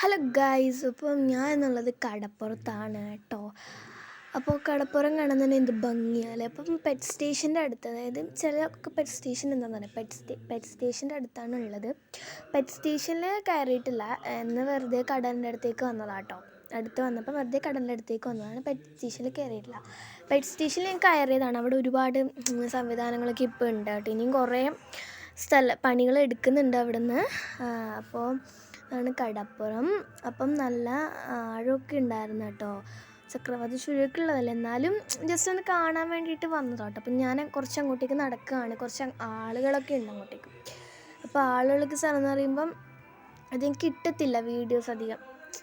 Hello guys, അപ്പം ഞാൻ എന്നുള്ളത് കടപ്പുറത്താണ് കേട്ടോ. അപ്പോൾ കടപ്പുറം കാണാൻ തന്നെ എന്ത് ഭംഗിയാല്ലേ. അപ്പം പെറ്റ് സ്റ്റേഷൻ്റെ അടുത്ത്, അതായത് ചിലർക്ക് പെറ്റ് സ്റ്റേഷൻ എന്താണെന്ന് പറയുക, പെറ്റ് സ്റ്റേഷൻ്റെ അടുത്താണ് ഉള്ളത്. പെറ്റ് സ്റ്റേഷനിൽ കയറിയിട്ടില്ല, എന്ന് വെറുതെ കടലിൻ്റെ അടുത്തേക്ക് വന്നതാണ് കേട്ടോ. അടുത്ത് വന്നപ്പോൾ വെറുതെ കടലിൻ്റെ അടുത്തേക്ക് വന്നതാണ്, പെറ്റ് സ്റ്റേഷനിൽ കയറിയിട്ടില്ല. പെറ്റ് സ്റ്റേഷനിൽ ഞാൻ കയറിയതാണ്. അവിടെ ഒരുപാട് സംവിധാനങ്ങളൊക്കെ ഇപ്പോൾ ഉണ്ട് കേട്ടോ. ഇനിയും കുറേ പണികൾ എടുക്കുന്നുണ്ട് അവിടെ നിന്ന്. അപ്പോൾ ആണ് കടപ്പുറം. അപ്പം നല്ല ആഴമൊക്കെ ഉണ്ടായിരുന്നു കേട്ടോ. ചക്രവാതി ചുഴിയൊക്കെയുള്ളതല്ല, എന്നാലും ജസ്റ്റ് ഒന്ന് കാണാൻ വേണ്ടിയിട്ട് വന്നതാണ് കേട്ടോ. അപ്പം ഞാൻ കുറച്ച് അങ്ങോട്ടേക്ക് നടക്കുകയാണ്. കുറച്ച് ആളുകളൊക്കെ ഉണ്ട് അങ്ങോട്ടേക്ക്. അപ്പോൾ ആളുകൾക്ക് സ്ഥലം എന്ന് പറയുമ്പം അധികം കിട്ടത്തില്ല വീഡിയോസ് അധികം.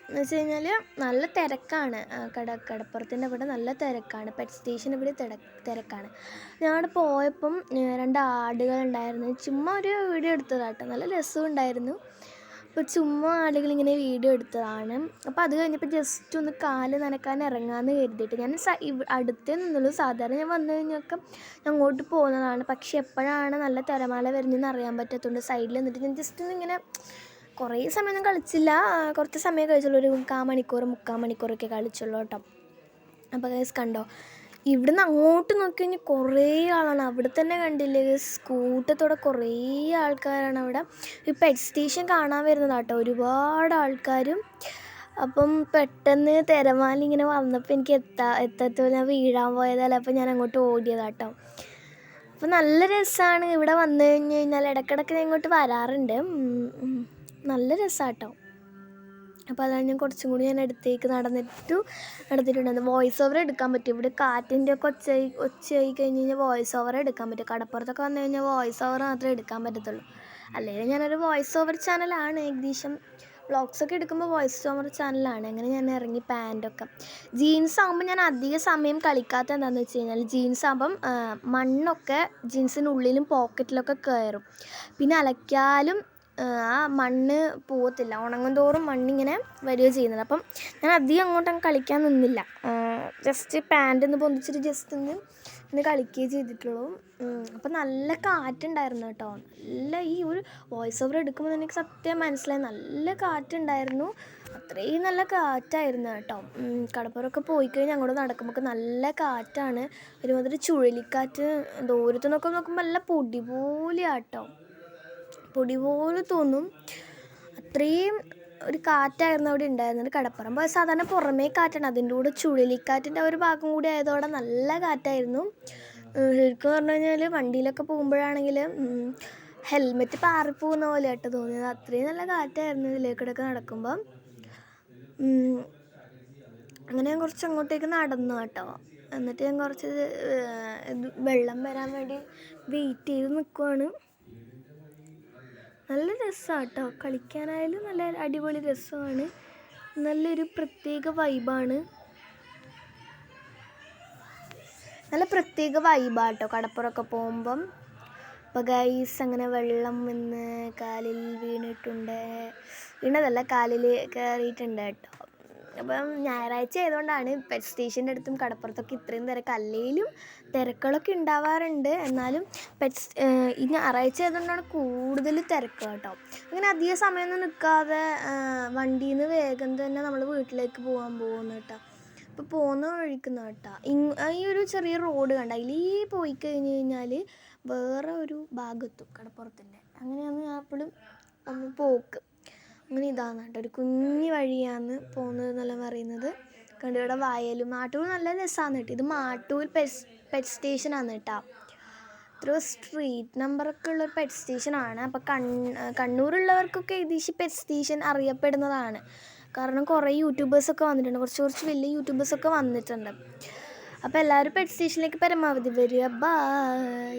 എന്ന് വെച്ച് കഴിഞ്ഞാൽ നല്ല തിരക്കാണ്. കടപ്പുറത്തിൻ്റെ അവിടെ നല്ല തിരക്കാണ്. പെറ്റ് സ്റ്റേഷൻ ഇവിടെ തിരക്കാണ്. ഞാൻ പോയപ്പം 2 ആടുകളുണ്ടായിരുന്നു. ചുമ്മാ ഒരു വീഡിയോ എടുത്തതാട്ടോ. നല്ല രസമുണ്ടായിരുന്നു. അപ്പോൾ ചുമ്മാ ആളുകളിങ്ങനെ വീഡിയോ എടുത്തതാണ്. അപ്പോൾ അത് കഴിഞ്ഞപ്പോൾ ജസ്റ്റ് ഒന്ന് കാല് നനക്കാൻ ഇറങ്ങാമെന്ന് കരുതിയിട്ട് ഞാൻ അടുത്തേ നിന്നുള്ളൂ. സാധാരണ ഞാൻ വന്നു കഴിഞ്ഞൊക്കെ അങ്ങോട്ട് പോകുന്നതാണ്. പക്ഷേ എപ്പോഴാണ് നല്ല തിരമാല വരുന്നതെന്ന് അറിയാൻ പറ്റാത്തതുകൊണ്ട് സൈഡിൽ നിന്നിട്ട് ഞാൻ ജസ്റ്റ് ഒന്ന് ഇങ്ങനെ കുറേ സമയമൊന്നും കളിച്ചില്ല. കുറച്ച് സമയം കഴിച്ചുള്ളൂ, ഒരു 3/4 മണിക്കൂറൊക്കെ കളിച്ചുള്ളൂ കേട്ടോ. അപ്പോൾ ഗൈസ് കണ്ടോ, ഇവിടുന്ന് അങ്ങോട്ട് നോക്കി കഴിഞ്ഞാൽ കുറേ ആളാണ്. അവിടെ തന്നെ കണ്ടില്ലേ, കൂട്ടത്തോടെ കുറേ ആൾക്കാരാണ് അവിടെ. ഈ പെറ്റ് സ്റ്റേഷൻ കാണാൻ വരുന്നതാട്ടോ ഒരുപാട് ആൾക്കാരും. അപ്പം പെട്ടെന്ന് തിരമാല ഇങ്ങനെ വന്നപ്പോൾ എനിക്ക് എത്തത്തോ ഞാൻ വീഴാൻ പോയതല്ല. അപ്പം ഞാൻ അങ്ങോട്ട് ഓടിയതാട്ടോ. അപ്പോൾ നല്ല രസമാണ് ഇവിടെ വന്നു കഴിഞ്ഞ് കഴിഞ്ഞാൽ. ഇടയ്ക്കിടയ്ക്ക് ഞാൻ ഇങ്ങോട്ട് വരാറുണ്ട്. നല്ല രസമാട്ടോ. അപ്പോൾ അതാണ് ഞാൻ കുറച്ചും കൂടി ഞാൻ അടുത്തേക്ക് നടന്നിട്ടുണ്ടായിരുന്നു. വോയിസ് ഓവർ എടുക്കാൻ പറ്റും. ഇവിടെ കാറ്റിൻ്റെ ഒക്കെ ഒച്ചയായി കഴിഞ്ഞ് കഴിഞ്ഞാൽ വോയിസ് ഓവർ എടുക്കാൻ പറ്റും. കടപ്പുറത്തൊക്കെ വന്നു കഴിഞ്ഞാൽ വോയിസ് ഓവർ മാത്രമേ എടുക്കാൻ പറ്റത്തുള്ളൂ. അല്ലെങ്കിൽ ഞാനൊരു വോയിസ് ഓവർ ചാനലാണ്, ഏകദേശം വ്ളോഗ്സൊക്കെ എടുക്കുമ്പോൾ വോയിസ് ഓവർ ചാനലാണ്. അങ്ങനെ ഞാൻ ഇറങ്ങി പാൻറ്റൊക്കെ. ജീൻസ് ആകുമ്പോൾ ഞാൻ അധിക സമയം കളിക്കാത്ത എന്താണെന്ന് വെച്ച് കഴിഞ്ഞാൽ, ജീൻസ് ആകുമ്പം മണ്ണൊക്കെ ജീൻസിനുള്ളിലും പോക്കറ്റിലൊക്കെ കയറും. പിന്നെ അലക്കിയാലും ആ മണ്ണ് പോകത്തില്ല. ഉണങ്ങും തോറും മണ്ണിങ്ങനെ വരികയോ ചെയ്യുന്നത്. അപ്പം ഞാൻ അധികം അങ്ങോട്ടങ്ങ് കളിക്കാൻ നിന്നില്ല. ജസ്റ്റ് പാൻറ്റ് ഒന്ന് പൊന്തിച്ചിട്ട് ജസ്റ്റ് ഒന്ന് കളിക്കുകയേ ചെയ്തിട്ടുള്ളൂ. അപ്പം നല്ല കാറ്റുണ്ടായിരുന്നു കേട്ടോ. നല്ല ഈ ഒരു വോയിസ് ഓവർ എടുക്കുമ്പോൾ എനിക്ക് സത്യം മനസ്സിലായി, നല്ല കാറ്റുണ്ടായിരുന്നു. അത്രയും നല്ല കാറ്റായിരുന്നു കേട്ടോ. കടപ്പുറമൊക്കെ പോയി കഴിഞ്ഞാൽ അങ്ങോട്ട് നടക്കുമ്പോൾ നല്ല കാറ്റാണ്. ഒരുമാതിരി ചുഴലിക്കാറ്റ്. ദൂരത്ത് നിന്നൊക്കെ നോക്കുമ്പോൾ നല്ല പൊടി പോലെയാട്ടോ, പൊടി പോലെ തോന്നും. അത്രയും ഒരു കാറ്റായിരുന്നു അവിടെ ഉണ്ടായിരുന്നത് കടപ്പുറം. അപ്പോൾ സാധാരണ പുറമേ കാറ്റാണ്, അതിൻ്റെ കൂടെ ചുഴലിക്കാറ്റിൻ്റെ ഒരു ഭാഗം കൂടി ആയതോടെ നല്ല കാറ്റായിരുന്നു. ശരിക്കും പറഞ്ഞു കഴിഞ്ഞാൽ വണ്ടിയിലൊക്കെ പോകുമ്പോഴാണെങ്കിൽ ഹെൽമെറ്റ് പാറിപ്പോകുന്ന പോലെ ആയിട്ട് തോന്നിയത്. അത്രയും നല്ല കാറ്റായിരുന്നു ഇതിലേക്കൂടെയൊക്കെ നടക്കുമ്പം. അങ്ങനെ ഞാൻ കുറച്ച് അങ്ങോട്ടേക്ക് നടന്നു കേട്ടോ. എന്നിട്ട് ഞാൻ കുറച്ച് വെള്ളം വരാൻ വേണ്ടി വെയിറ്റ് ചെയ്ത് നിൽക്കുവാണ്. നല്ല രസമാണ് കേട്ടോ, കളിക്കാനായാലും നല്ല അടിപൊളി രസമാണ്. നല്ലൊരു പ്രത്യേക വൈബാണ്, നല്ല പ്രത്യേക വൈബാട്ടോ കടപ്പുറമൊക്കെ പോകുമ്പം. അപ്പോൾ ഗൈസ് അങ്ങനെ വെള്ളം വന്ന് കാലിൽ വീണതല്ല, കാലിൽ കയറിയിട്ടുണ്ട് കേട്ടോ. അപ്പം ഞായറാഴ്ച ആയതുകൊണ്ടാണ് പെറ്റ് സ്റ്റേഷൻ്റെ അടുത്തും കടപ്പുറത്തൊക്കെ ഇത്രയും തിരക്ക്. അല്ലെങ്കിലും തിരക്കുകളൊക്കെ ഉണ്ടാവാറുണ്ട്, എന്നാലും ഈ ഞായറാഴ്ച ആയതുകൊണ്ടാണ് കൂടുതൽ തിരക്ക് കേട്ടോ. അങ്ങനെ അധിക സമയമൊന്നും നിൽക്കാതെ വണ്ടിയിൽ നിന്ന് വേഗം തന്നെ നമ്മൾ വീട്ടിലേക്ക് പോകുന്നു കേട്ടോ. അപ്പോൾ പോകുന്ന വഴിക്കുന്ന കേട്ടോ ഈ ഒരു ചെറിയ റോഡ് കണ്ട, അതിൽ പോയി കഴിഞ്ഞ് കഴിഞ്ഞാൽ വേറെ ഒരു ഭാഗത്തും കടപ്പുറത്തിൻ്റെ അങ്ങനെയാണ് ഞാൻ എപ്പോഴും ഒന്ന് പോക്ക്. അങ്ങനെ ഇതാണ് കേട്ടോ, ഒരു കുഞ്ഞു വഴിയാണ് പോകുന്നതെന്നെല്ലാം പറയുന്നത്. കണ്ടു ഇവിടെ വയലും. മാട്ടൂർ നല്ല രസമാണ് കേട്ടോ. ഇത് മാട്ടൂർ പെറ്റ് സ്റ്റേഷനാണ് കേട്ടോ. ഇത്ര സ്ട്രീറ്റ് നമ്പറൊക്കെ ഉള്ളൊരു പെറ്റ് സ്റ്റേഷനാണ്. അപ്പോൾ കണ്ണൂരുള്ളവർക്കൊക്കെ ഏകദേശം പെറ്റ് സ്റ്റേഷൻ അറിയപ്പെടുന്നതാണ്. കാരണം കുറേ യൂട്യൂബേഴ്സൊക്കെ വന്നിട്ടുണ്ട്, കുറച്ച് വലിയ യൂട്യൂബേഴ്സൊക്കെ വന്നിട്ടുണ്ട്. അപ്പോൾ എല്ലാവരും പെറ്റ് സ്റ്റേഷനിലേക്ക് പരമാവധി വരിക. ബൈ.